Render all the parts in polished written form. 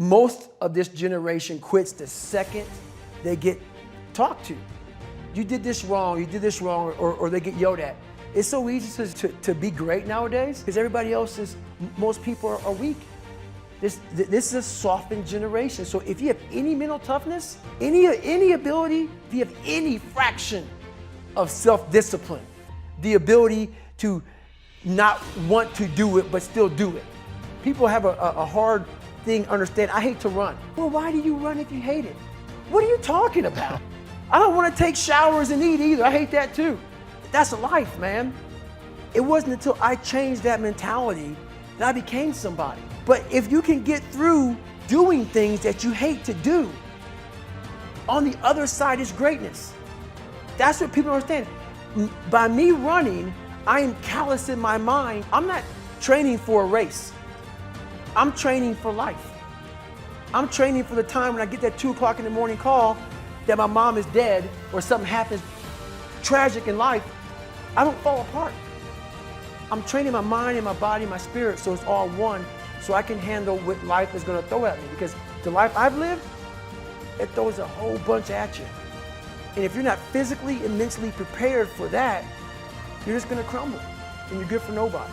Most of this generation quits the second they get talked to. You did this wrong, or they get yelled at. It's so easy to be great nowadays because everybody else most people are weak. This is a softened generation. So if you have any mental toughness, any ability, if you have any fraction of self-discipline, the ability to not want to do it but still do it. People have a hard thing understand. I hate to run. Well, why do you run if you hate it? What are you talking about? I don't want to take showers and eat either. I hate that too. That's life, man. It wasn't until I changed that mentality that I became somebody. But if you can get through doing things that you hate to do, on the other side is greatness. That's what people don't understand. By me running, I am callous in my mind. I'm not training for a race. I'm training for life. I'm training for the time when I get that 2 o'clock in the morning call that my mom is dead or something happens tragic in life. I don't fall apart. I'm training my mind and my body and my spirit so it's all one, so I can handle what life is going to throw at me. Because the life I've lived, it throws a whole bunch at you. And if you're not physically and mentally prepared for that, you're just going to crumble and you're good for nobody.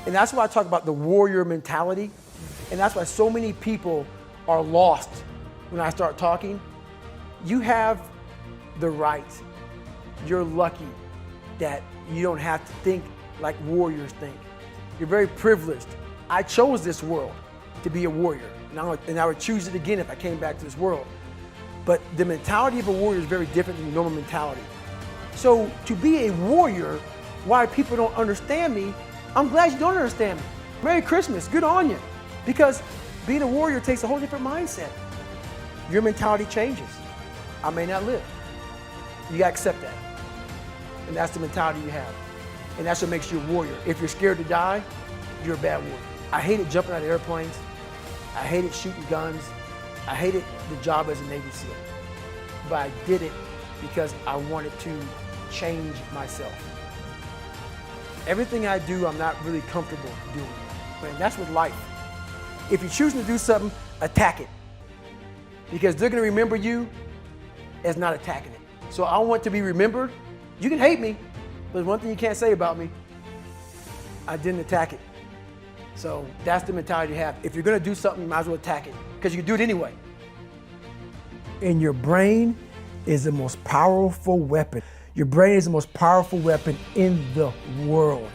And that's why I talk about the warrior mentality. And that's why so many people are lost when I start talking. You have the right. You're lucky that you don't have to think like warriors think. You're very privileged. I chose this world to be a warrior, and I would choose it again if I came back to this world. But the mentality of a warrior is very different than the normal mentality. So to be a warrior, why people don't understand me, I'm glad you don't understand me. Merry Christmas, good on you. Because being a warrior takes a whole different mindset. Your mentality changes. I may not live. You gotta accept that. And that's the mentality you have. And that's what makes you a warrior. If you're scared to die, you're a bad warrior. I hated jumping out of airplanes. I hated shooting guns. I hated the job as a Navy SEAL. But I did it because I wanted to change myself. Everything I do, I'm not really comfortable doing. And that's with life. If you're choosing to do something, attack it. Because they're gonna remember you as not attacking it. So I want to be remembered. You can hate me, but there's one thing you can't say about me. I didn't attack it. So that's the mentality you have. If you're gonna do something, you might as well attack it, because you can do it anyway. And your brain is the most powerful weapon. Your brain is the most powerful weapon in the world.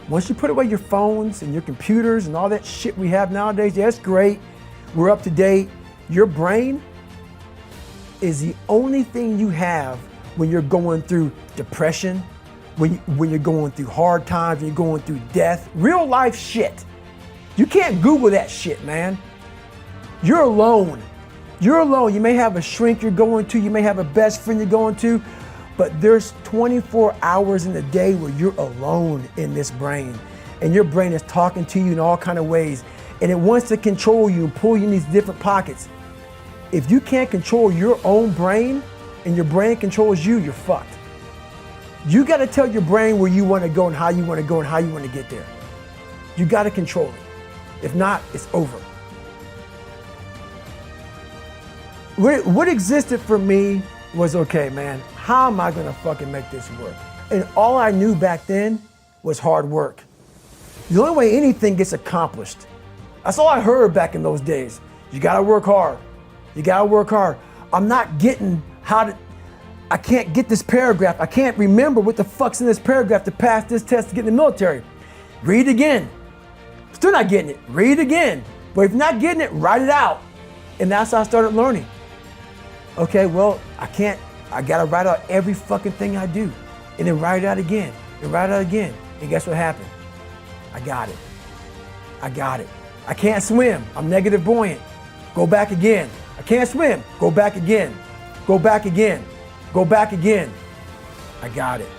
Once you put away your phones and your computers and all that shit we have nowadays, yeah, it's great. We're up to date. Your brain is the only thing you have when you're going through depression, when you're going through hard times, when you're going through death, real life shit. You can't Google that shit, man. You're alone. You're alone. You may have a shrink you're going to, you may have a best friend you're going to, but there's 24 hours in the day where you're alone in this brain. And your brain is talking to you in all kinds of ways. And it wants to control you and pull you in these different pockets. If you can't control your own brain and your brain controls you, you're fucked. You gotta tell your brain where you wanna go and how you wanna go and how you wanna get there. You gotta control it. If not, it's over. What existed for me was, okay, man, how am I gonna fucking make this work? And all I knew back then was hard work. The only way anything gets accomplished. That's all I heard back in those days. You gotta work hard. You gotta work hard. I'm not getting I can't get this paragraph. I can't remember what the fuck's in this paragraph to pass this test to get in the military. Read it again. Still not getting it. Read it again. But if you're not getting it, write it out. And that's how I started learning. Okay, well, I gotta write out every fucking thing I do. And then write it out again. And write it out again. And guess what happened? I got it. I got it. I can't swim. I'm negative buoyant. Go back again. I can't swim. Go back again. Go back again. Go back again. I got it.